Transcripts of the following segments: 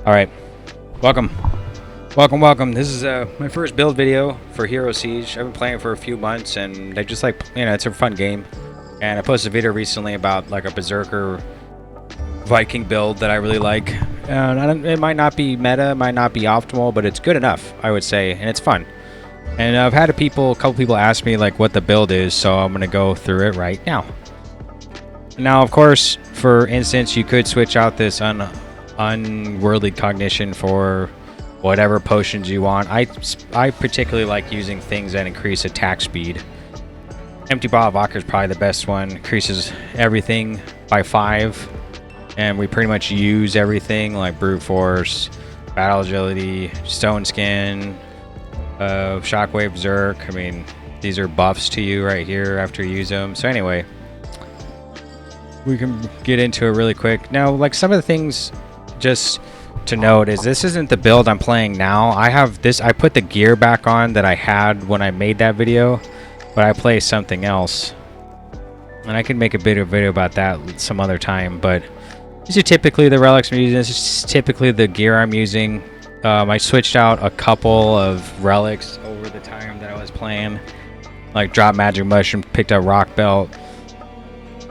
Alright, welcome. This is my first build video for Hero Siege. I've been playing for a few months and I just like, it's a fun game. And I posted a video recently about like a Beserker Viking build that I really like. It might not be meta, might not be optimal, but it's good enough, I would say, and it's fun. And I've had a couple people ask me like what the build is, so I'm going to go through it right now. Now, of course, for instance, you could switch out this unworldly cognition for whatever potions you want. I particularly like using things that increase attack speed. Empty Bottle of Vodka is probably the best one. Increases everything by 5, and we pretty much use everything like brute force, battle agility, stone skin, shockwave, Berserk. I mean, these are buffs to you right here after you use them. So anyway, we can get into it really quick. Now, like some of the things just to note is this isn't the build I'm playing now. I put the gear back on that I had when I made that video, but I play something else. And I can make a bit of a video about that some other time, but these are typically the relics I'm using. This is typically the gear I'm using. I switched out a couple of relics over the time that I was playing. Like dropped Magic Mushroom, picked up Rock Belt,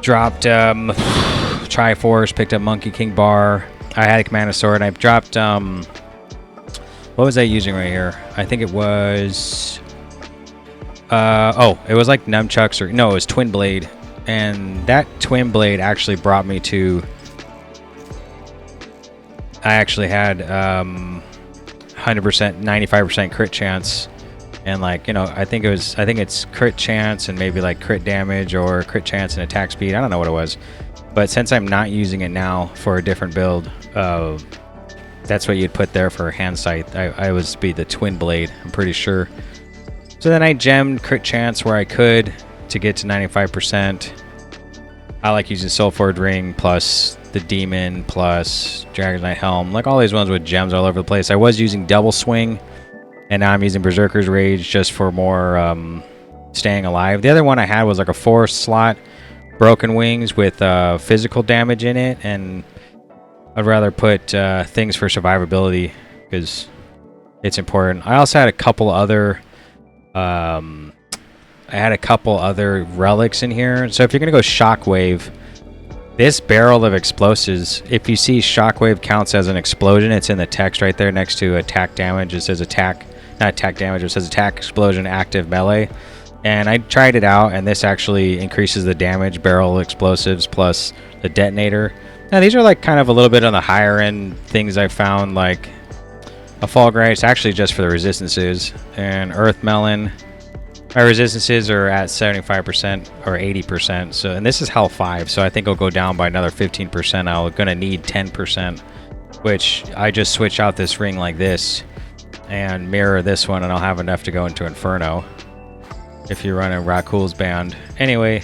dropped Triforce, picked up Monkey King Bar. I had a Commander Sword, and I dropped, what was I using right here? I think it was, it was like Nunchucks, or, no, it was Twin Blade. And that Twin Blade actually brought me to, I actually had, 100%, 95% crit chance. And like, I think it's crit chance and maybe like crit damage or crit chance and attack speed. I don't know what it was. But since I'm not using it now for a different build, that's what you'd put there for hand sight. I would be the Twin Blade, I'm pretty sure. So then I gemmed crit chance where I could to get to 95%. I like using Soulforged Ring plus the Demon plus Dragon's Knight Helm. Like all these ones with gems all over the place. I was using Double Swing, and now I'm using Berserker's Rage just for more staying alive. The other one I had was like a 4-slot Broken Wings with physical damage in it, and I'd rather put things for survivability because it's important. I also had a couple other relics in here. So if you're gonna go Shockwave, this barrel of explosives, if you see Shockwave counts as an explosion, it's in the text right there next to attack damage. It says attack, not attack damage, it says attack explosion active melee. And I tried it out, and this actually increases the damage, barrel explosives plus the detonator. Now these are like kind of a little bit on the higher end things I found, like a Fall Guy. It's actually just for the resistances. And Earth Melon, my resistances are at 75% or 80%. So, and this is Hell 5, so I think it'll go down by another 15%. I'm gonna need 10%, which I just switch out this ring like this and mirror this one, and I'll have enough to go into Inferno if you run a Rakul's band. Anyway,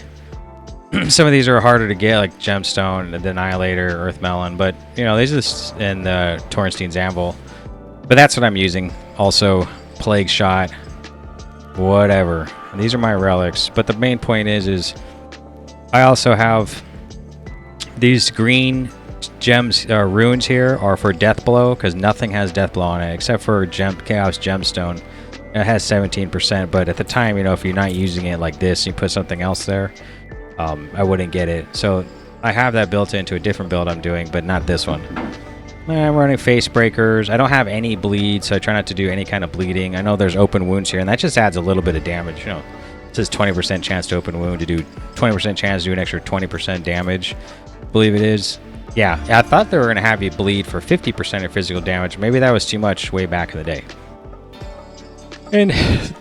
some of these are harder to get, like Gemstone, the Annihilator, Earth Melon, but these are in the Tornstein's Anvil. But that's what I'm using. Also, Plague Shot, whatever. And these are my relics. But the main point is I also have these green gems, runes here are for Death Blow, because nothing has Death Blow on it except for Chaos Gemstone. It has 17%, but at the time, if you're not using it like this, you put something else there, I wouldn't get it. So I have that built into a different build I'm doing, but not this one. I'm running Face Breakers. I don't have any bleed, so I try not to do any kind of bleeding. I know there's open wounds here, and that just adds a little bit of damage. It says 20% chance to open wound, to do 20% chance to do an extra 20% damage. I believe it is. Yeah, I thought they were going to have you bleed for 50% of physical damage. Maybe that was too much way back in the day. And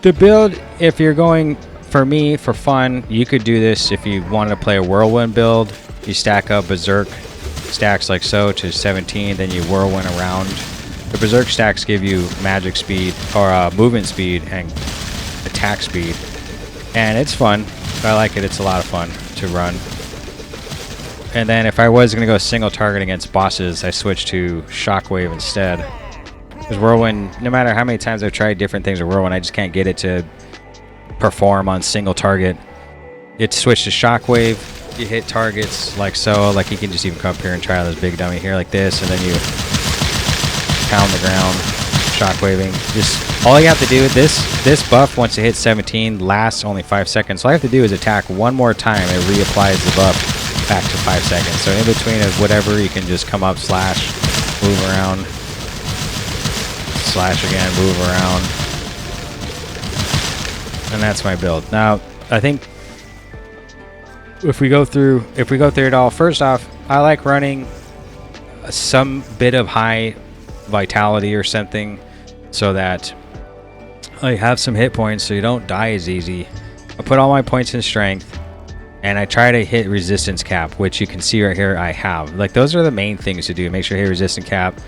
the build, if you're going, for me, for fun, you could do this if you wanted to play a Whirlwind build. You stack up Berserk stacks like so to 17, then you Whirlwind around. The Berserk stacks give you magic speed, or movement speed, and attack speed. And it's fun. I like it. It's a lot of fun to run. And then if I was going to go single target against bosses, I switched to Shockwave instead. Because Whirlwind, no matter how many times I've tried different things with Whirlwind, I just can't get it to perform on single target. It's switched to Shockwave. You hit targets like so. Like you can just even come up here and try out this big dummy here like this, and then you pound the ground, shockwaving. Just all you have to do, this buff once it hits 17 lasts only 5 seconds. All I have to do is attack one more time. It reapplies the buff back to 5 seconds. So in between of whatever, you can just come up, slash, move around, slash again, move around, and that's my build. Now I think if we go through it all, first off, I like running some bit of high vitality or something so that I have some hit points so you don't die as easy. I put all my points in strength and I try to hit resistance cap, which you can see right here I have. Like, those are the main things to do. Make sure you hit resistance cap,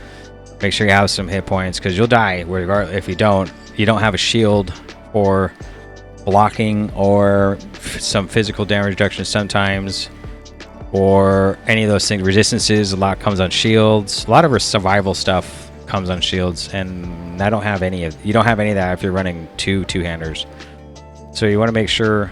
make sure you have some hit points, because you'll die if you don't have a shield for blocking or some physical damage reduction sometimes, or any of those things. Resistances, a lot comes on shields. A lot of our survival stuff comes on shields, and you don't have any of that if you're running two-handers. So you want to make sure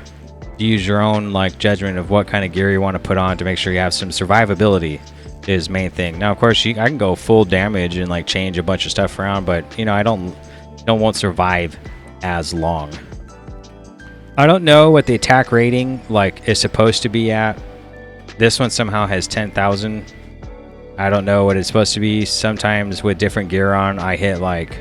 you use your own like judgment of what kind of gear you want to put on to make sure you have some survivability is main thing. Now of course I can go full damage and like change a bunch of stuff around, but I won't survive as long. I don't know what the attack rating like is supposed to be at. This one somehow has 10,000. I don't know what it's supposed to be. Sometimes with different gear on, I hit like,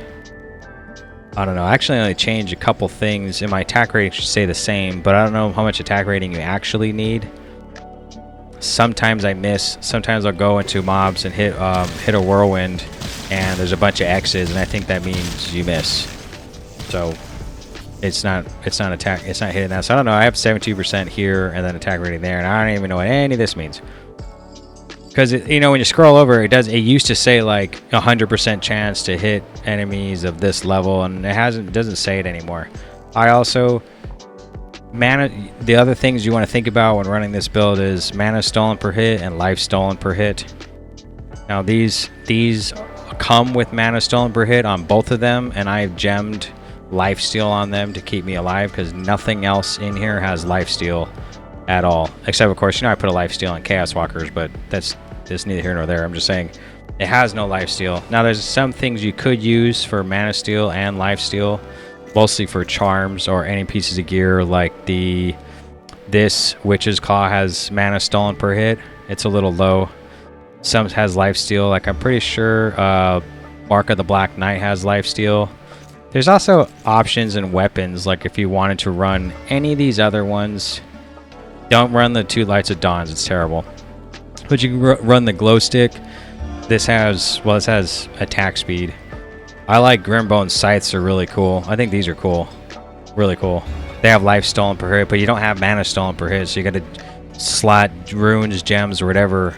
I don't know. Actually, I only changed a couple things, and my attack rating should stay the same, but I don't know how much attack rating you actually need. Sometimes I miss. Sometimes I'll go into mobs and hit a whirlwind, and there's a bunch of X's, and I think that means you miss. So it's not hitting that. So I don't know. I have 72% here, and then attack rating there, and I don't even know what any of this means. Because when you scroll over, it used to say like 100% chance to hit enemies of this level, and it doesn't say it anymore. I also the other things you want to think about when running this build is mana stolen per hit and life stolen per hit. Now these come with mana stolen per hit on both of them, and I've gemmed life steal on them to keep me alive, because nothing else in here has life steal at all, except of course I put a life steal on Chaos Walkers, but that's neither here nor there. I'm just saying it has no life steal. Now there's some things you could use for mana steal and life steal, mostly for charms or any pieces of gear, like this Witch's Claw has mana stolen per hit. It's a little low. Some has life steal, like I'm pretty sure Mark of the Black Knight has life steal. There's also options and weapons, like if you wanted to run any of these other ones, don't run the 2 Lights of Dawns, it's terrible. But you can run the glow stick. This has attack speed. I like Grimbone's scythes, are really cool. I think these are cool, really cool. They have life stolen per hit, but you don't have mana stolen per hit, so you got to slot runes, gems, or whatever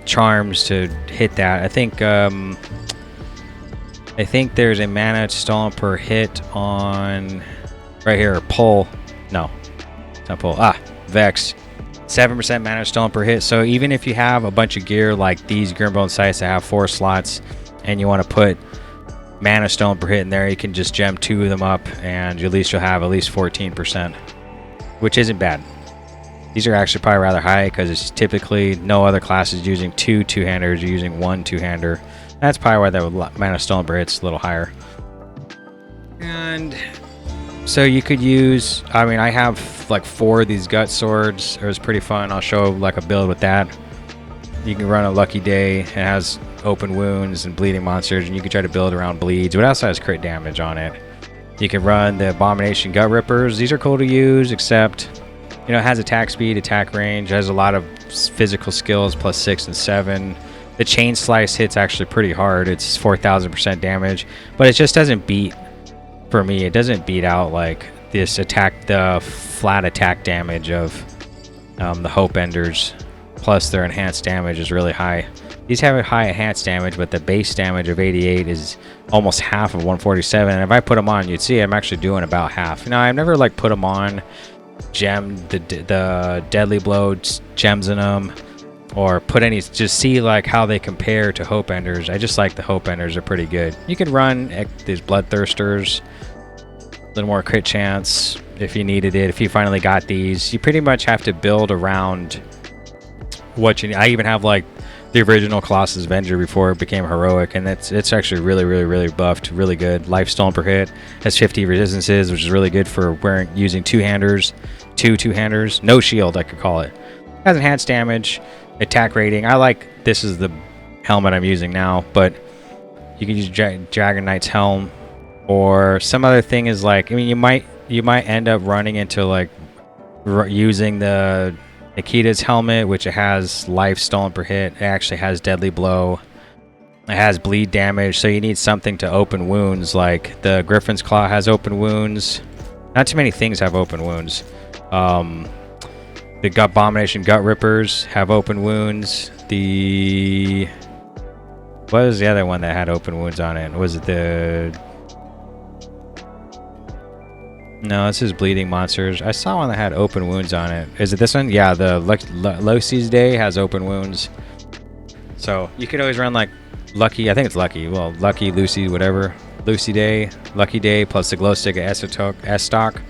charms to hit that. I think there's a mana stolen per hit on right here. Pull, no, it's not pull. Vex. 7% mana stolen per hit. So even if you have a bunch of gear like these Grimbone sights that have 4 slots, and you want to put mana stolen per hit in there, you can just gem 2 of them up, and you'll have at least 14%, which isn't bad. These are actually probably rather high, because it's typically no other class is using 2 two-handers. You're using 1 two-hander. That's probably why the mana stolen per hit's a little higher. And so you could use, I have like 4 of these gut swords. It was pretty fun. I'll show like a build with that. You can run a Lucky Day. It has open wounds and bleeding monsters, and you can try to build around bleeds, but it also has crit damage on it. You can run the Abomination Gut Rippers. These are cool to use, except it has attack speed, attack range. It has a lot of physical skills, plus 6 and 7. The Chain Slice hits actually pretty hard. It's 4,000% damage, but it just doesn't beat. For me, it doesn't beat out like this attack, the flat attack damage of the Hope Enders. Plus their enhanced damage is really high. These have a high enhanced damage, but the base damage of 88 is almost half of 147. And if I put them on, you'd see I'm actually doing about half. Now I've never like put them on, gemmed the Deadly Blow gems in them, or put any, just see like how they compare to Hope Enders. I just like the Hope Enders, are pretty good. You can run these Bloodthirsters, a little more crit chance if you needed it. If you finally got these, you pretty much have to build around what you need. I even have like the original Colossus Avenger before it became heroic, and it's actually really buffed, really good. Life stolen per hit, has 50 resistances, which is really good for using two-handers, two-handers, no shield I could call it. Has enhanced damage, attack rating. I like, this is the helmet I'm using now, but you can use Dragon Knight's helm, or some other thing is like, I mean, you might end up running into like using the Nikita's helmet, which it has life stolen per hit. It actually has deadly blow. It has bleed damage, so you need something to open wounds. Like the Griffin's Claw has open wounds. Not too many things have open wounds. The Abomination Gut Rippers have open wounds. What was the other one that had open wounds on it? Was it the... No, this is Bleeding Monsters. I saw one that had open wounds on it. Is it this one? Yeah, the Lucy's Day has open wounds. So you could always run like Lucky. I think it's Lucky. Well, Lucky, Lucy, whatever. Lucy Day, Lucky Day, plus the Glow Stick of S-Stock.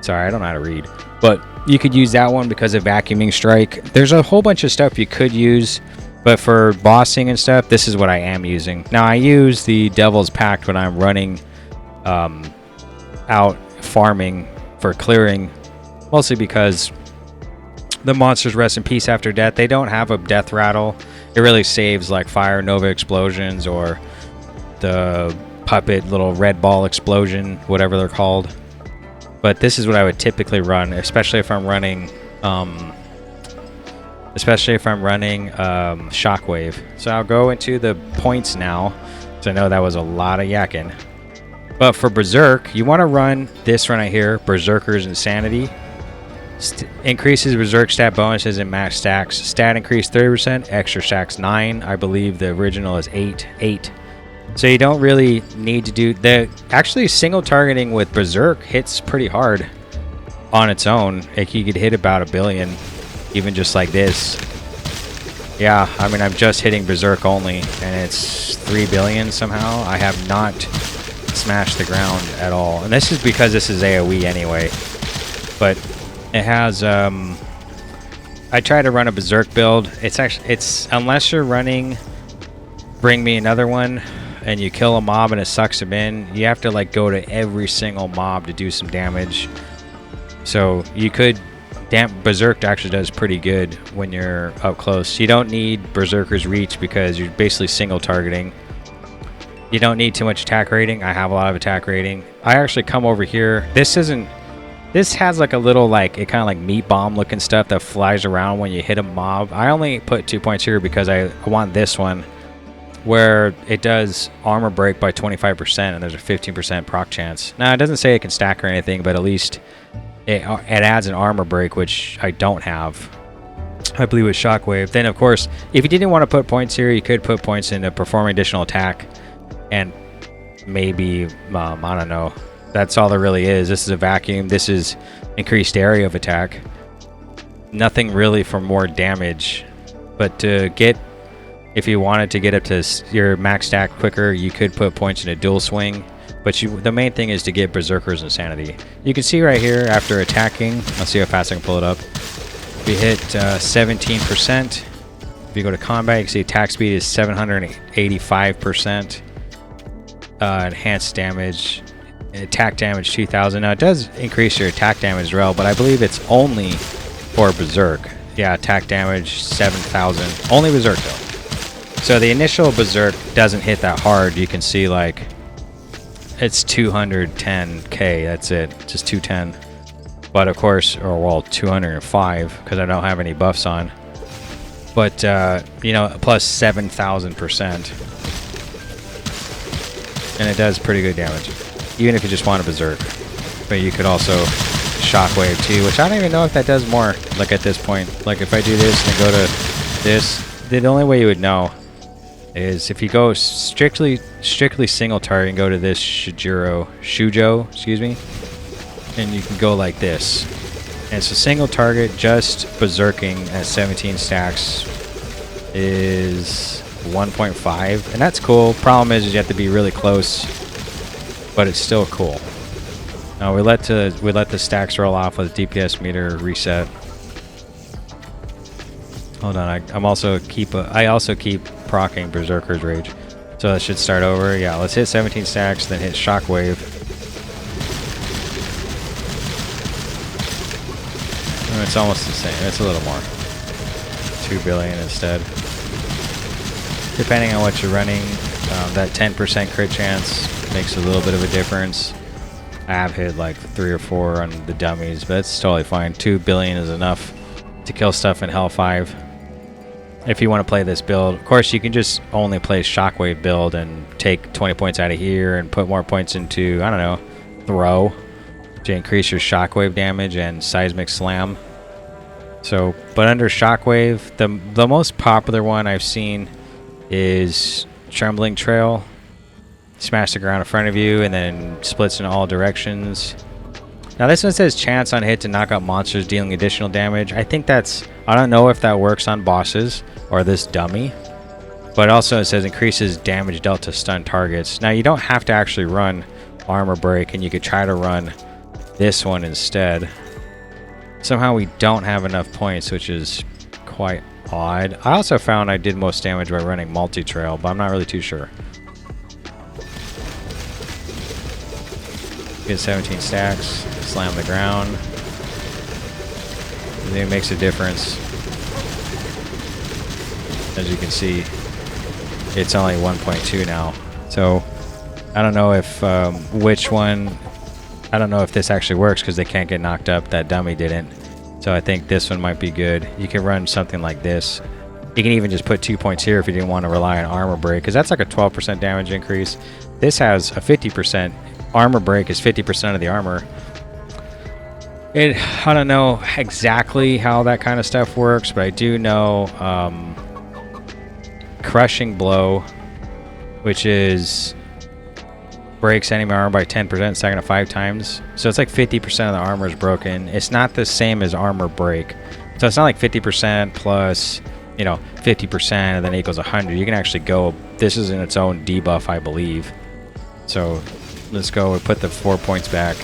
Sorry, I don't know how to read. But you could use that one because of Vacuuming Strike. There's a whole bunch of stuff you could use. But for bossing and stuff, this is what I am using. Now, I use the Devil's Pact when I'm running out farming for clearing, mostly because the monsters rest in peace after death. They don't have a death rattle. It really saves like fire nova explosions or the puppet little red ball explosion, whatever they're called. But this is what I would typically run, especially if I'm running Shockwave. So I'll go into the points now, because I know that was a lot of yakking. But for Berserk, you want to run this one right here, Berserker's Insanity. Increases Berserk stat bonuses and max stacks. Stat increase 30%, extra stacks 9. I believe the original is 8. So you don't really need to do the... Actually, single targeting with Berserk hits pretty hard on its own. Like you could hit about 1 billion, even just like this. Yeah, I mean, I'm just hitting Berserk only, and it's 3 billion somehow. I have not smashed the ground at all. And this is because this is AoE anyway. But it has... I try to run a Berserk build. It's unless you're running Bring Me Another One, and you kill a mob and it sucks him in, you have to like go to every single mob to do some damage. So you could... Berserk actually does pretty good when you're up close. You don't need Berserker's Reach because you're basically single targeting. You don't need too much attack rating. I have a lot of attack rating. I actually come over here. This has like a little like, it kind of like meat bomb looking stuff that flies around when you hit a mob. I only put 2 points here because I want this one where it does armor break by 25% and there's a 15% proc chance. Now it doesn't say it can stack or anything, but at least it adds an armor break, which I don't have. I believe with Shockwave. Then of course, if you didn't want to put points here, you could put points into performing additional attack, and maybe I don't know. That's all there really is. This is a vacuum. This is increased area of attack. Nothing really for more damage, but to get, if you wanted to get up to your max stack quicker, you could put points in a dual swing. But the main thing is to get Berserker's Insanity. You can see right here after attacking, let's see how fast I can pull it up. We hit 17%. If you go to combat, you can see attack speed is 785%. Enhanced damage, attack damage 2000. Now it does increase your attack damage as well, but I believe it's only for Berserk. Yeah, attack damage 7000. Only Berserk though. So the initial Berserk doesn't hit that hard. You can see like it's 210k. That's it, just 210. But of course, or well, 205 because I don't have any buffs on. But you know, plus 7,000%, and it does pretty good damage, even if you just want a Berserk. But you could also Shockwave too, which I don't even know if that does more. Like at this point, like if I do this and go to this, the only way you would know is if you go strictly single target and go to this Shujo, excuse me, and you can go like this. And so single target, just berserking at 17 stacks is 1.5, and that's cool. Problem is you have to be really close, but it's still cool. Now we let the stacks roll off with DPS meter reset. Hold on, I also keep proccing Berserker's Rage. So that should start over. Yeah, let's hit 17 stacks, then hit Shockwave. And it's almost the same. It's a little more. 2 billion instead. Depending on what you're running, that 10% crit chance makes a little bit of a difference. I have hit like 3 or 4 on the dummies, but it's totally fine. 2 billion is enough to kill stuff in Hell 5. If you want to play this build, of course, you can just only play Shockwave build and take 20 points out of here and put more points into, I don't know, Throw to increase your Shockwave damage and Seismic Slam. So, but under Shockwave, the most popular one I've seen is Trembling Trail. Smash the ground in front of you and then splits in all directions. Now this one says chance on hit to knock out monsters dealing additional damage. I think that's, I don't know if that works on bosses or this dummy, but also it says increases damage dealt to stun targets. Now you don't have to actually run Armor Break, and you could try to run this one instead. Somehow we don't have enough points, which is quite odd. I also found I did most damage by running Multi-Trail, but I'm not really too sure. Get 17 stacks, slam the ground. I think it makes a difference. As you can see, it's only 1.2 now. So I don't know if which one. I don't know if this actually works because they can't get knocked up. That dummy didn't. So I think this one might be good. You can run something like this. You can even just put 2 points here if you didn't want to rely on Armor Break, because that's like a 12% damage increase. This has a 50%. Armor Break is 50% of the armor. I don't know exactly how that kind of stuff works, but I do know Crushing Blow, which is breaks enemy armor by 10%, second to 5 times. So it's like 50% of the armor is broken. It's not the same as Armor Break. So it's not like 50% plus, 50% and then it equals 100. You can actually go, this is in its own debuff, I believe. So let's go and put the 4 points back.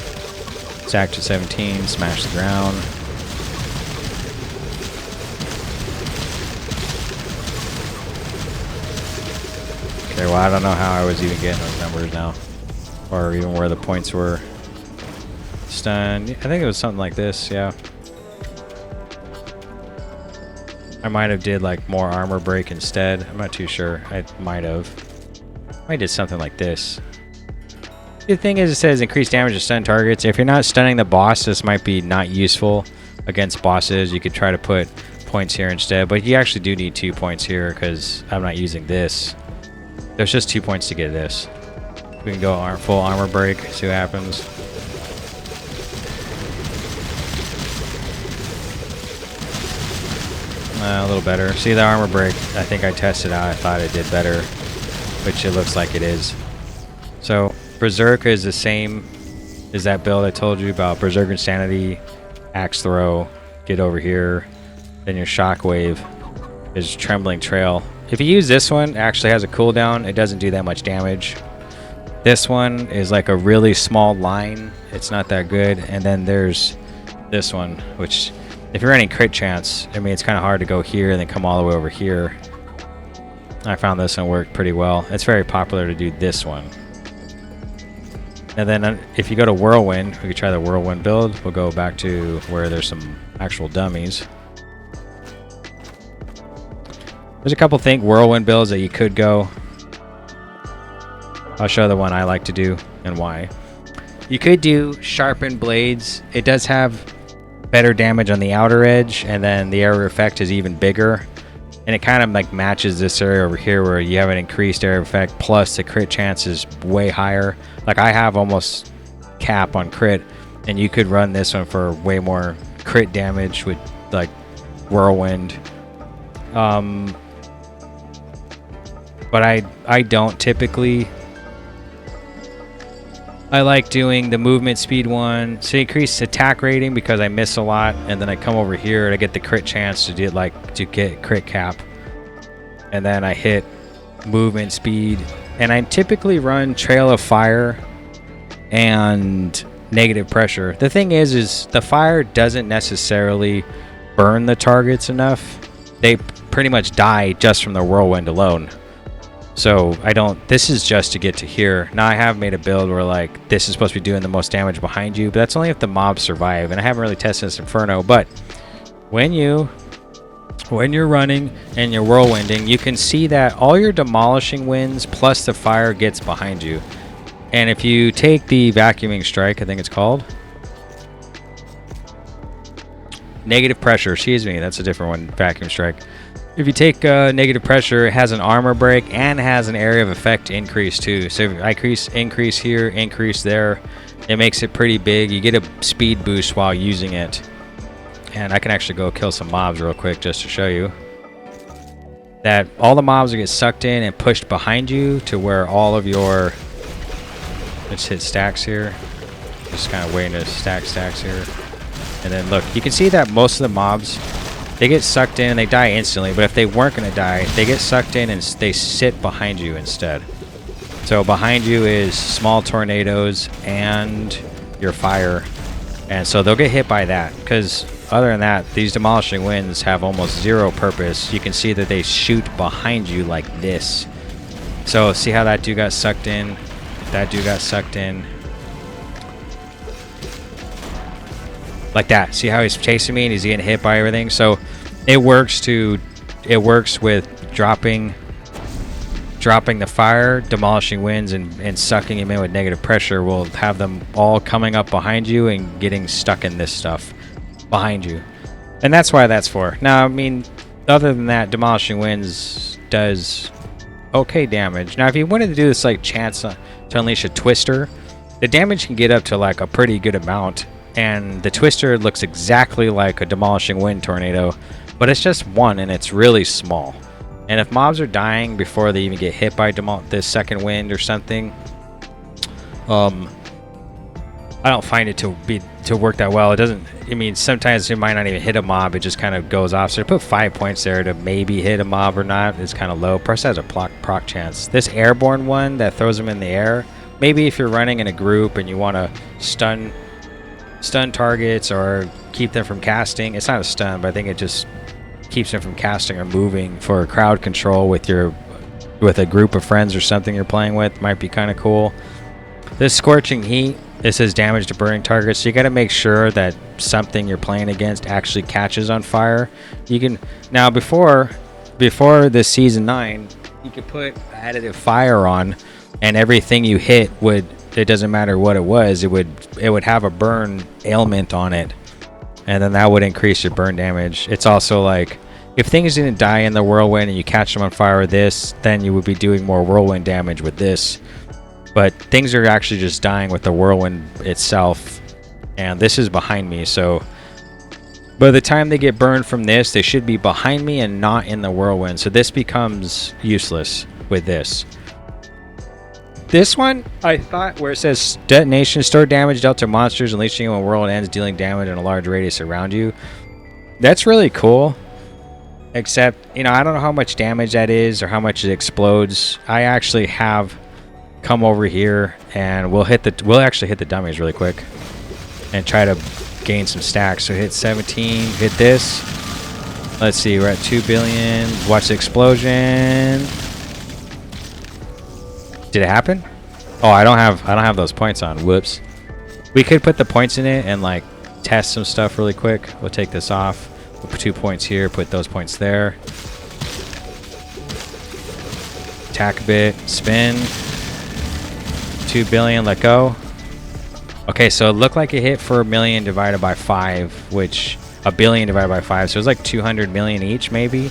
Stack to 17, smash the ground. Okay, well, I don't know how I was even getting those numbers now. Or even where the points were. Stun, I think it was something like this, yeah. I might have did like more Armor Break instead. I'm not too sure. I might have. I did something like this. The thing is, it says increase damage to stun targets. If you're not stunning the boss, this might be not useful against bosses. You could try to put points here instead, but you actually do need 2 points here because I'm not using this. There's just 2 points to get this. We can go full Armor Break, see what happens. A little better. See the Armor Break, I think I tested out. I thought it did better, which it looks like it is. So Berserk is the same as that build I told you about. Berserk Insanity, Axe Throw, get over here. Then your Shockwave is Trembling Trail. If you use this one, it actually has a cooldown. It doesn't do that much damage. This one is like a really small line. It's not that good. And then there's this one, which if you're running crit chance, I mean, it's kind of hard to go here and then come all the way over here. I found this one worked pretty well. It's very popular to do this one. And then if you go to Whirlwind, we could try the Whirlwind build. We'll go back to where there's some actual dummies. There's a couple Whirlwind builds that you could go. I'll show the one I like to do and why. You could do Sharpened Blades. It does have better damage on the outer edge, and then the area effect is even bigger. And it kind of like matches this area over here where you have an increased area effect, plus the crit chance is way higher. Like I have almost cap on crit, and you could run this one for way more crit damage with like Whirlwind. But I don't typically. I like doing the movement speed one. So increase attack rating because I miss a lot, and then I come over here and I get the crit chance to get crit cap. And then I hit movement speed, and I typically run Trail of Fire and negative pressure. The thing is the fire doesn't necessarily burn the targets enough. they pretty much die just from the whirlwind alone. So this is just to get to here. Now I have made a build where like this is supposed to be doing the most damage behind you, but that's only if the mobs survive. And I haven't really tested this Inferno, but when you're running and you're whirlwinding, you can see that all your demolishing winds plus the fire gets behind you. And if you take the vacuuming strike, I think it's called negative pressure, excuse me, that's a different one, vacuum strike. If you take negative pressure, it has an armor break and has an area of effect increase too. So if I increase here, increase there, it makes it pretty big. You get a speed boost while using it. And I can actually go kill some mobs real quick just to show you that all the mobs will get sucked in and pushed behind you to where all of your, let's hit stacks here. Just kind of waiting to stack stacks here. And then look, you can see that most of the mobs, they get sucked in and they die instantly, but if they weren't going to die, they get sucked in and they sit behind you instead. So behind you is small tornadoes and your fire. And so they'll get hit by that, because other than that, these demolishing winds have almost zero purpose. You can see that they shoot behind you like this. So see how that dude got sucked in? That dude got sucked in. Like that. See how he's chasing me and he's getting hit by everything? So it works with dropping the fire, demolishing winds, and sucking him in with negative pressure will have them all coming up behind you and getting stuck in this stuff behind you. And that's why that's for. Now, I mean, other than that, demolishing winds does okay damage. Now, if you wanted to do this like chance to unleash a twister, the damage can get up to like a pretty good amount. And the twister looks exactly like a demolishing wind tornado, but it's just one and it's really small. And if mobs are dying before they even get hit by this second wind or something, I don't find it to work that well. It doesn't. I mean, sometimes it might not even hit a mob. It just kind of goes off. So to put 5 points there to maybe hit a mob or not is kind of low. Plus has a proc chance. This airborne one that throws them in the air, maybe if you're running in a group and you want to stun targets or keep them from casting. It's not a stun, but I think it just keeps them from casting or moving for crowd control with a group of friends or something you're playing with. Might be kind of cool. This scorching heat, this says damage to burning targets, so you got to make sure that something you're playing against actually catches on fire. You can now before this season 9, you could put additive fire on, and everything you hit would, it doesn't matter what it was, it would have a burn ailment on it, and then that would increase your burn damage. It's also like if things didn't die in the whirlwind and you catch them on fire with this, then you would be doing more whirlwind damage with this. But things are actually just dying with the whirlwind itself, and this is behind me, so by the time they get burned from this, they should be behind me and not in the whirlwind, so this becomes useless with this. This one, I thought, where it says detonation, store damage dealt to monsters, unleashing when whirlwind ends, dealing damage in a large radius around you. That's really cool. Except, you know, I don't know how much damage that is or how much it explodes. I actually have come over here and we'll actually hit the dummies really quick and try to gain some stacks. So hit 17, hit this. Let's see, we're at 2 billion. Watch the explosion. Did it happen? Oh, I don't have those points on. Whoops. We could put the points in it and like test some stuff really quick. We'll take this off. We'll put 2 points here, put those points there. Attack a bit, spin. 2 billion, let go. Okay, so it looked like it hit for a million divided by 5, which a billion divided by 5, so it was like 200 million each maybe.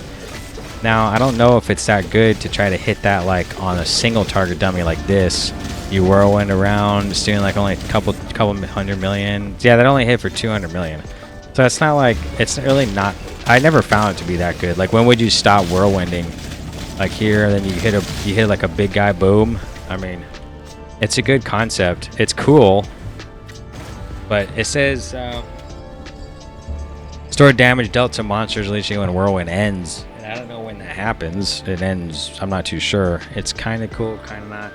Now, I don't know if it's that good to try to hit that like on a single target dummy like this. You whirlwind around, it's doing like only a couple 100 million. Yeah, that only hit for 200 million. So it's not like, it's really not, I never found it to be that good. Like when would you stop whirlwinding? Like here, then you hit like a big guy, boom. I mean, it's a good concept. It's cool. But it says, store damage dealt to monsters unleashing when whirlwind ends. And I don't know when that happens. It ends, I'm not too sure. It's kind of cool, kind of not.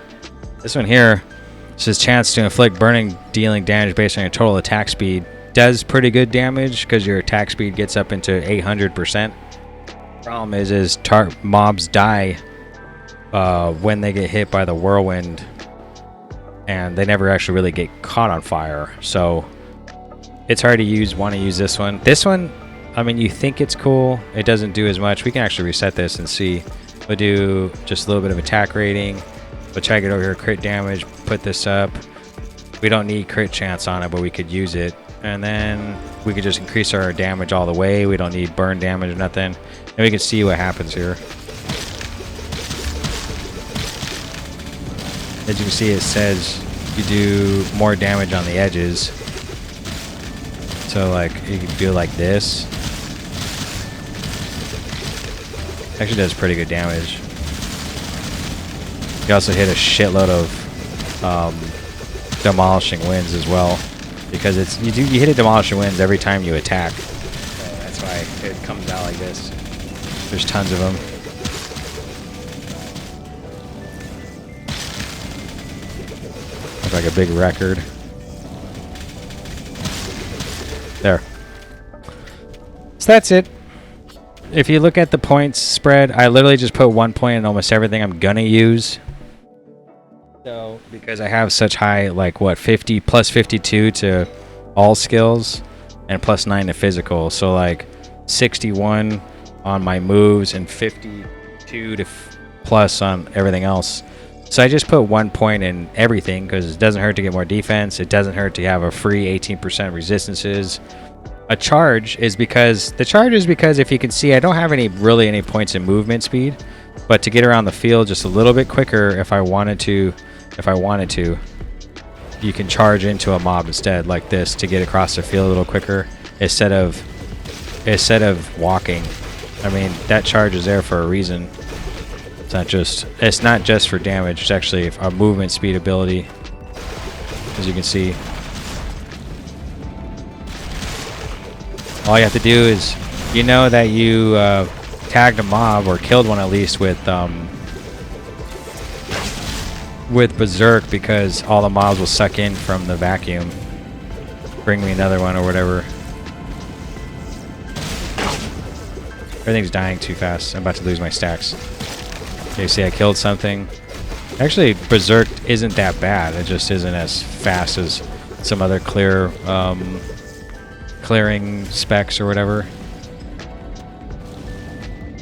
This one here says chance to inflict burning, dealing damage based on your total attack speed. Does pretty good damage because your attack speed gets up into 800%. Problem is mobs die when they get hit by the whirlwind, and they never actually really get caught on fire. So it's hard to want to use this one. This one, I mean, you think it's cool. It doesn't do as much. We can actually reset this and see. We'll do just a little bit of attack rating. We'll try to get over here, crit damage, put this up. We don't need crit chance on it, but we could use it. And then we could just increase our damage all the way. We don't need burn damage or nothing. And we can see what happens here. As you can see, it says you do more damage on the edges. So like you can do like this. Actually does pretty good damage. You also hit a shitload of demolishing winds as well, because you hit a demolishing winds every time you attack. So that's why it comes out like this. There's tons of them. Looks like a big record. There. So that's it. If you look at the points spread, I literally just put 1 point in almost everything I'm gonna use. So because I have such high, like what, 50 plus 52 to all skills and plus 9 to physical. So like 61 on my moves and 52 to plus on everything else. So I just put 1 point in everything because it doesn't hurt to get more defense. It doesn't hurt to have a free 18% resistances. A charge is because if you can see, I don't have really any points in movement speed, but to get around the field just a little bit quicker, if I wanted to, you can charge into a mob instead, like this, to get across the field a little quicker instead of walking. I mean, that charge is there for a reason. It's not just for damage. It's actually a movement speed ability, as you can see. All you have to do is, you know that you tagged a mob or killed one at least with Beserk, because all the mobs will suck in from the vacuum. Bring me another one or whatever. Everything's dying too fast. I'm about to lose my stacks. Okay, see, I killed something. Actually, Beserk isn't that bad. It just isn't as fast as some other clearing specs or whatever.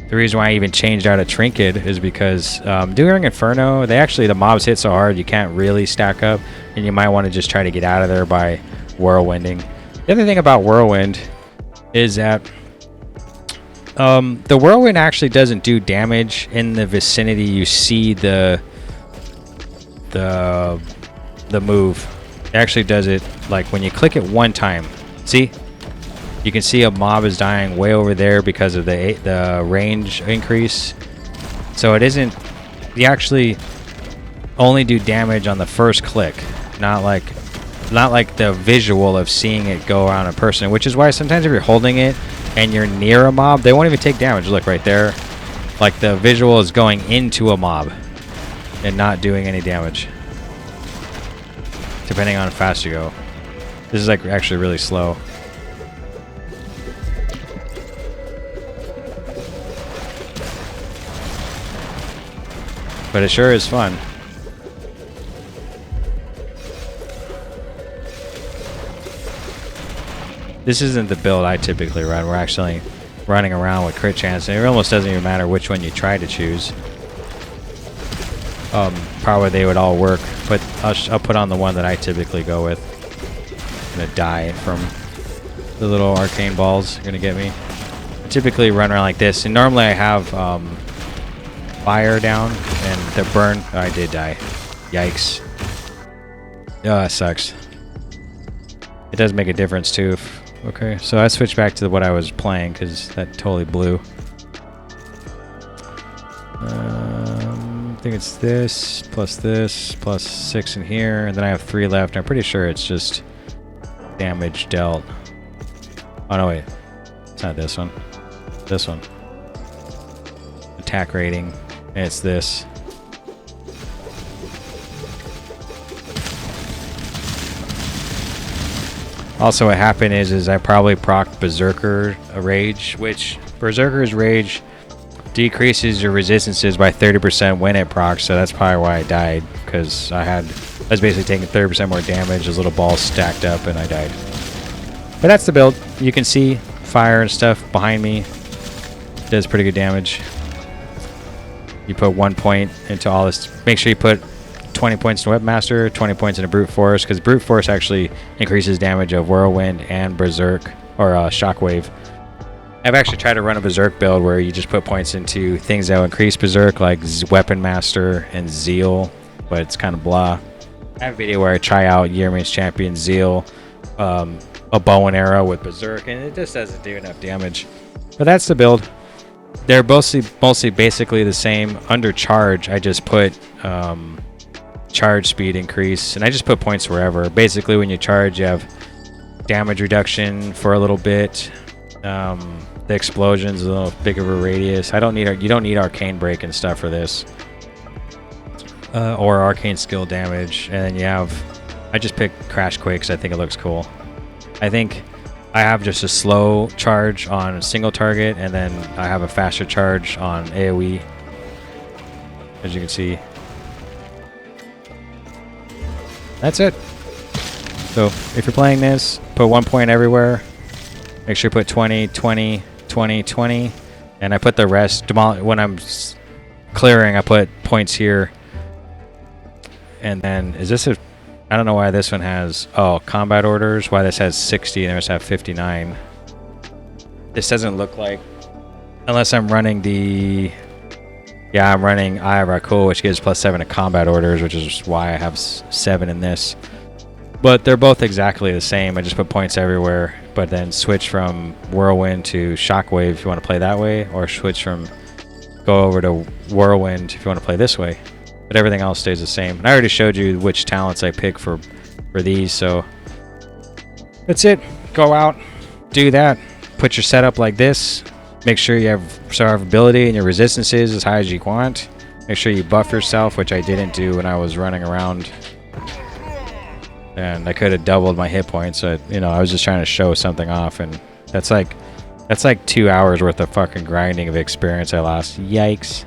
The reason why I even changed out a trinket is because during Inferno, the mobs hit so hard you can't really stack up, and you might want to just try to get out of there by whirlwinding. The other thing about whirlwind is that the whirlwind actually doesn't do damage in the vicinity you see the move. It actually does it like when you click it one time. See? You can see a mob is dying way over there because of the range increase. So it isn't. You actually only do damage on the first click, not like the visual of seeing it go around a person. Which is why sometimes if you're holding it and you're near a mob, they won't even take damage. Look right there, like the visual is going into a mob and not doing any damage, depending on how fast you go. This is like actually really slow. But it sure is fun. This isn't the build I typically run. We're actually running around with crit chance, and it almost doesn't even matter which one you try to choose. Probably they would all work, but I'll put on the one that I typically go with. I'm gonna die from the little arcane balls. You're gonna get me. I typically run around like this, and normally I have fire down and the burn. Oh, I did die. Yikes. Oh, that sucks. It does make a difference too. Okay, so I switched back to what I was playing because that totally blew. I think it's this plus 6 in here, and then I have 3 left. I'm pretty sure it's just damage dealt. Oh no, wait, it's not this one. This one. Attack rating. And it's this. Also, what happened is I probably procced Berserker Rage, which Berserker's Rage decreases your resistances by 30% when it procs, so that's probably why I died, because I was basically taking 30% more damage. Those little balls stacked up and I died. But that's the build. You can see fire and stuff behind me. Does pretty good damage. You put 1 point into all this. Make sure you put 20 points in Webmaster, 20 points into Brute Force, because Brute Force actually increases damage of Whirlwind and Berserk, or Shockwave. I've actually tried to run a Berserk build where you just put points into things that will increase Berserk, like Weapon Master and Zeal, but it's kind of blah. I have a video where I try out Yearman's Champion Zeal, a bow and arrow with Berserk, and it just doesn't do enough damage. But that's the build. They're mostly basically the same. Under charge, I just put charge speed increase, and I just put points wherever. Basically, when you charge, you have damage reduction for a little bit. The explosions a little big of a radius. You don't need arcane break and stuff for this, or arcane skill damage. And then you have, I just picked crash quake because I think it looks cool. I think I have just a slow charge on a single target, and then I have a faster charge on AoE, as you can see. That's it. So if you're playing this, put 1 point everywhere. Make sure you put 20, 20, 20, 20. And I put the rest, when I'm clearing, I put points here. And then, is this a, I don't know why this one has, oh, combat orders, why this has 60 and the rest have 59. This doesn't look like, unless I'm running the, yeah, I'm running Eye of Rakul, which gives +7 to combat orders, which is why I have 7 in this. But they're both exactly the same. I just put points everywhere, but then switch from Whirlwind to Shockwave if you want to play that way, or switch from, go over to Whirlwind if you want to play this way. But everything else stays the same. And I already showed you which talents I pick for these, so that's it. Go out, do that, put your setup like this. Make sure you have survivability and your resistances as high as you want. Make sure you buff yourself, which I didn't do when I was running around. And I could have doubled my hit points, so you know, I was just trying to show something off, and that's like 2 hours worth of fucking grinding of experience I lost. Yikes.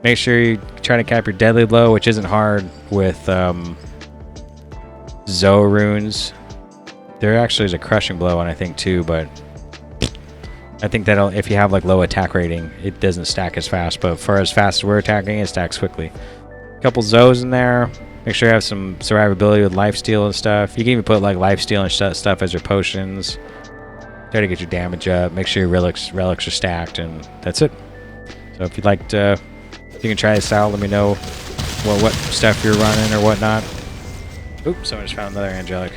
Make sure you try to cap your deadly blow, which isn't hard with Zoe runes. There actually is a crushing blow one, I think, too, but I think that'll, if you have like low attack rating, it doesn't stack as fast, but for as fast as we're attacking, it stacks quickly. A couple Zoes in there. Make sure you have some survivability with lifesteal and stuff. You can even put like lifesteal and stuff as your potions. Try to get your damage up. Make sure your relics are stacked, and that's it. So if you'd like to, you can try this out. Let me know what stuff you're running or whatnot. Oops, someone just found another angelic.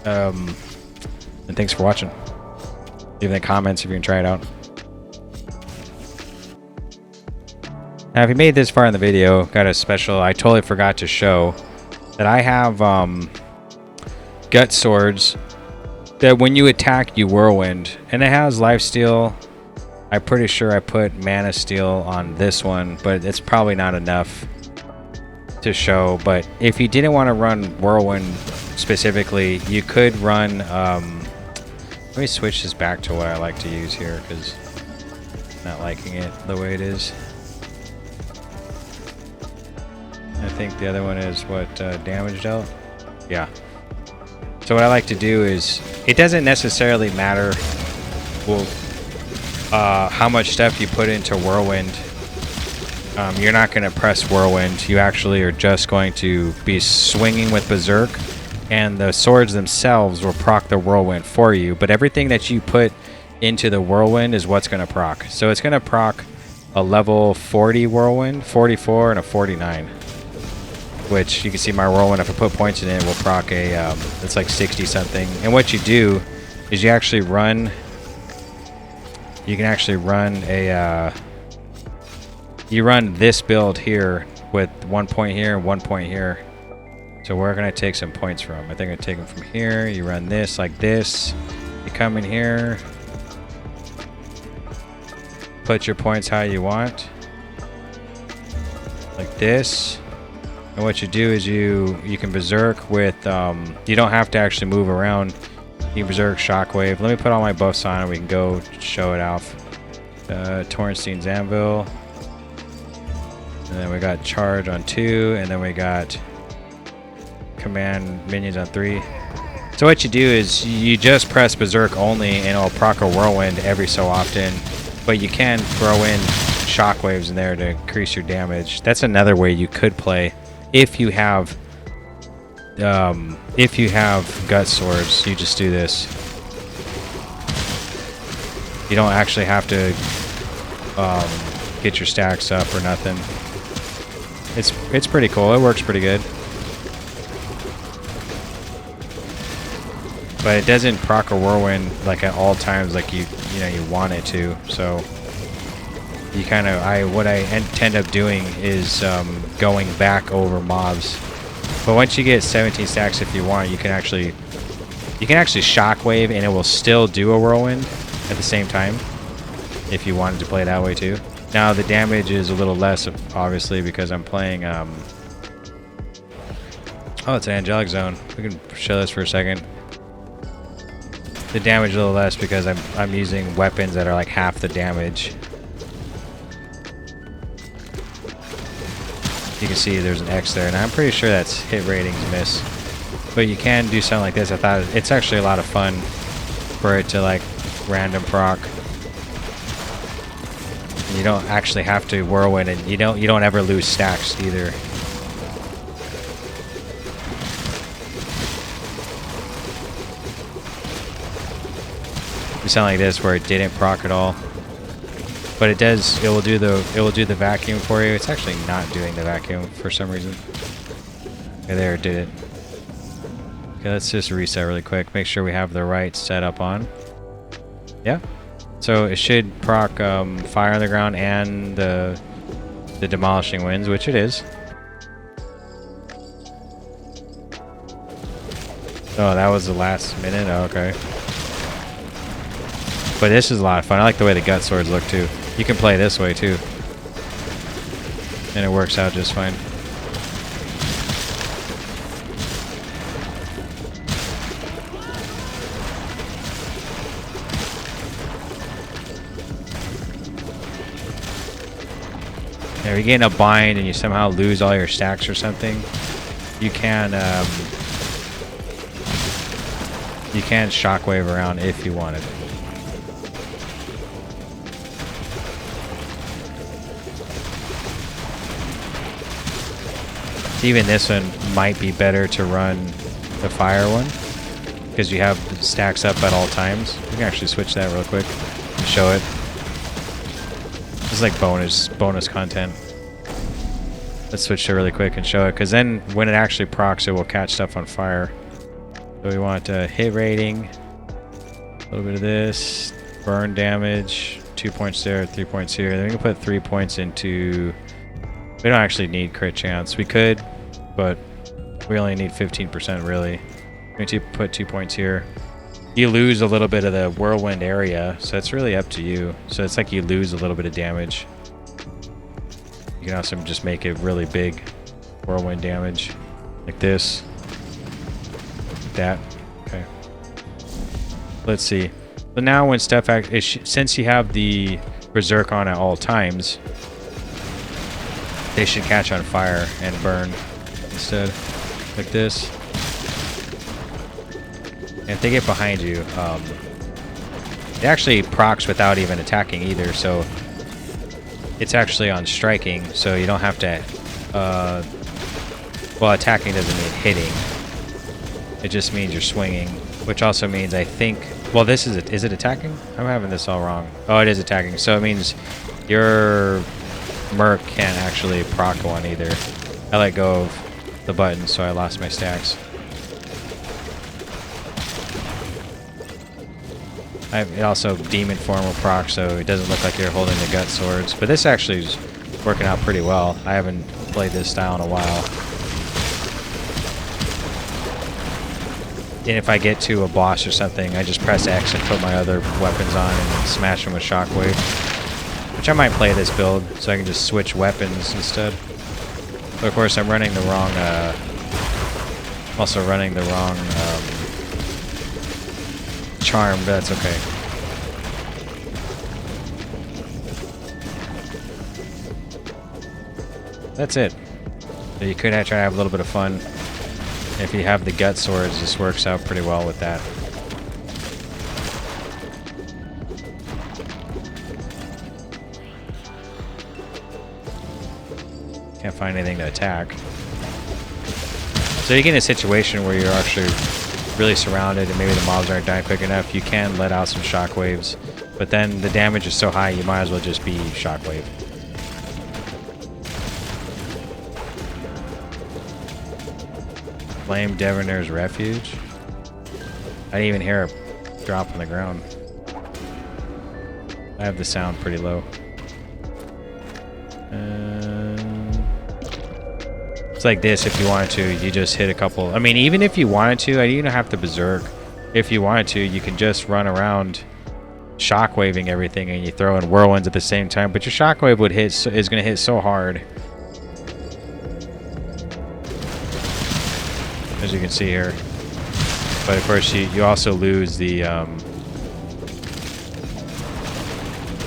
And thanks for watching. Leave in the comments if you can try it out. Now, if you made this far in the video, got a special, I totally forgot to show that I have gut swords that when you attack, you whirlwind, and it has lifesteal. I'm pretty sure I put mana steal on this one, but it's probably not enough to show. But if you didn't want to run whirlwind specifically, you could run let me switch this back to what I like to use here, because I'm not liking it the way it is. I think the other one is what, damage dealt? Yeah. So what I like to do is, it doesn't necessarily matter how much stuff you put into Whirlwind. You're not going to press Whirlwind. You actually are just going to be swinging with Beserk, and the swords themselves will proc the Whirlwind for you. But everything that you put into the Whirlwind is what's going to proc. So it's going to proc a level 40 Whirlwind, 44, and a 49. Which you can see my Whirlwind, if I put points in it, will proc a, it's like 60 something. And what you do is you actually run, you can actually run a, you run this build here with 1 point here and 1 point here. So we're going to take some points from. I think I'm going to take them from here. You run this like this. You come in here. Put your points how you want. Like this. And what you do is you can Berserk with, you don't have to actually move around. You can Berserk Shockwave. Let me put all my buffs on and we can go show it off. Tornstein's Anvil. And then we got Charge on 2, and then we got Command Minions on 3. So what you do is you just press Berserk only, and it'll proc a Whirlwind every so often. But you can throw in Shockwaves in there to increase your damage. That's another way you could play if you have Gut Swords. You just do this. You don't actually have to get your stacks up or nothing. It's pretty cool. It works pretty good. But it doesn't proc a Whirlwind like at all times like you want it to. So you kind of what I end up doing is going back over mobs. But once you get 17 stacks, if you want, you can actually Shockwave and it will still do a Whirlwind at the same time if you wanted to play that way too. Now the damage is a little less, obviously, because I'm playing oh, it's an Angelic Zone. We can show this for a second. The damage a little less because I'm using weapons that are like half the damage. You can see there's an X there, and I'm pretty sure that's hit ratings miss. But you can do something like this. I thought it's actually a lot of fun for it to like random proc. You don't actually have to Whirlwind, and you don't ever lose stacks either. You sound like this where it didn't proc at all, but it does. It will do the vacuum for you. It's actually not doing the vacuum for some reason. Okay, there it did it. Okay, let's just reset really quick. Make sure we have the right setup on. Yeah. So it should proc Fire on the Ground and the Demolishing Winds, which it is. Oh, that was the last minute? Oh, okay. But this is a lot of fun. I like the way the Gut Swords look too. You can play this way too. And it works out just fine. If you get in a bind and you somehow lose all your stacks or something, you can Shockwave around if you wanted. Even this one might be better to run the fire one because you have the stacks up at all times. We can actually switch that real quick and show it. It's like bonus content. Let's switch to really quick and show it, because then when it actually procs, it will catch stuff on fire. So we want hit rating, a little bit of this, burn damage, 2 points there, 3 points here. Then we can put 3 points into. We don't actually need crit chance. We could, but we only need 15% really. We need to put 2 points here. You lose a little bit of the Whirlwind area, so it's really up to you. So it's like you lose a little bit of damage. You can also just make it really big Whirlwind damage, like this. Like that. Okay. Let's see. So now when stuff since you have the Berserk on at all times, they should catch on fire and burn instead, like this. And if they get behind you, it actually procs without even attacking either, so it's actually on striking, so you don't have to, well, attacking doesn't mean hitting. It just means you're swinging, which also means, I think, well, this is it attacking? I'm having this all wrong. Oh, it is attacking, so it means your Merc can't actually proc one either. I let go of the button, so I lost my stacks. It also demon form will proc, so it doesn't look like you're holding the Gut Swords. But this actually is working out pretty well. I haven't played this style in a while. And if I get to a boss or something, I just press X and put my other weapons on and smash them with Shockwave. Which I might play this build, so I can just switch weapons instead. But of course, I'm running the wrong, also running the wrong, charm, but that's okay. that's it. So you could try to have a little bit of fun. If you have the gut swords, this works out pretty well with that. Can't find anything to attack. So you get in a situation where you're actually really surrounded and maybe the mobs aren't dying quick enough, you can let out some shockwaves. But then the damage is so high, you might as well just be shockwave. Flame Devoneur's Refuge. I didn't even hear a drop on the ground. I have the sound pretty low. It's like this if you wanted to. You just hit a couple. I mean, even if you wanted to, you don't have to berserk. If you wanted to, you can just run around shockwaving everything and you throw in whirlwinds at the same time. But your shockwave would hit is going to hit so hard. As you can see here. But of course you also lose the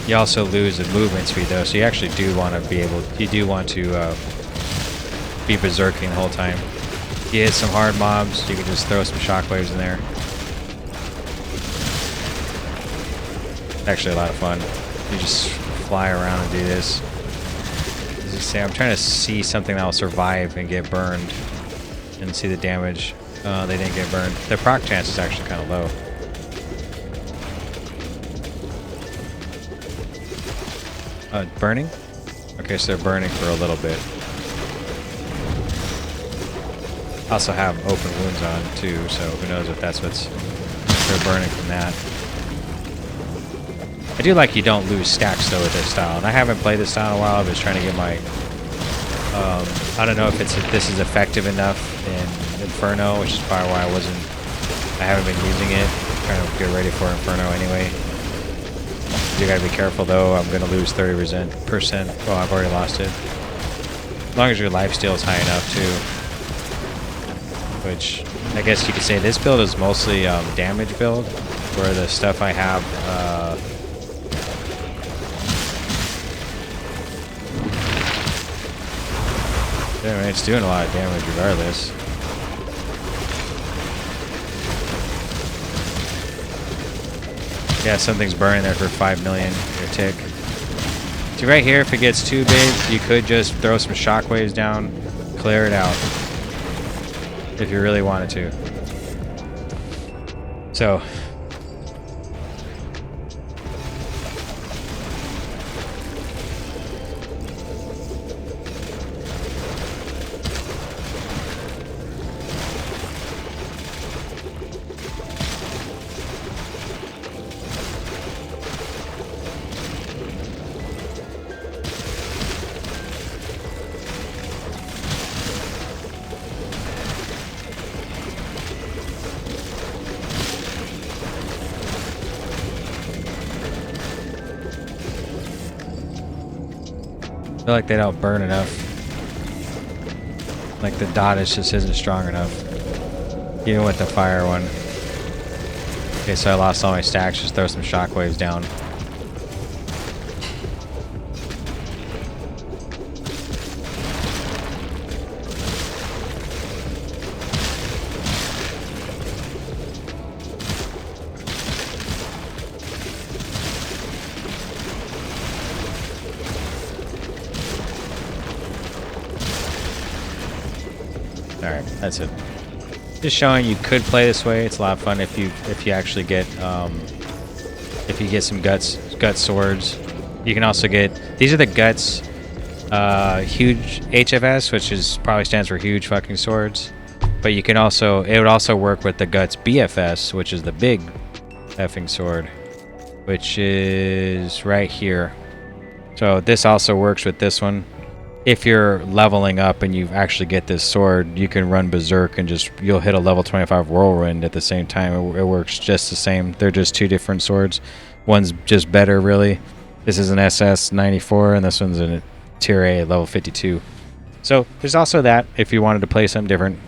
movement speed though, so you actually do want to be able, you do want to be berserking the whole time. You hit some hard mobs, you can just throw some shockwaves in there. Actually a lot of fun. You just fly around and do this. As you say, I'm trying to see something that will survive and get burned. And see the damage. They didn't get burned. Their proc chance is actually kind of low. Burning? Okay, so they're burning for a little bit. Also have open wounds on too, so who knows if that's what's they're burning from that. I do like you don't lose stacks though with this style, and I haven't played this style in a while. I was trying to get my I don't know if this is effective enough in Inferno, which is probably why I haven't been using it. I'm trying to get ready for Inferno anyway. You gotta be careful though, I'm gonna lose 30%. Well, I've already lost it. As long as your lifesteal is high enough too. Which, I guess you could say this build is mostly damage build, where the stuff I have, yeah, I mean, it's doing a lot of damage regardless. Yeah, something's burning there for 5 million your tick. See right here, if it gets too big, you could just throw some shockwaves down, clear it out. If you really wanted to. So. I feel like they don't burn enough. Like the dot just isn't strong enough. Even with the fire one. Okay, so I lost all my stacks. Just throw some shockwaves down. Alright, that's it. Just showing you could play this way. It's a lot of fun if you actually get some gut swords. You can also get, these are the guts huge HFS, which is probably stands for huge fucking swords. But you can also, it would also work with the guts BFS, which is the big effing sword, which is right here. So this also works with this one. If you're leveling up and you actually get this sword, you can run Beserk and you'll hit a level 25 whirlwind at the same time. It works just the same. They're just two different swords. One's just better, really. This is an SS 94 and this one's a tier A level 52. So there's also that if you wanted to play something different.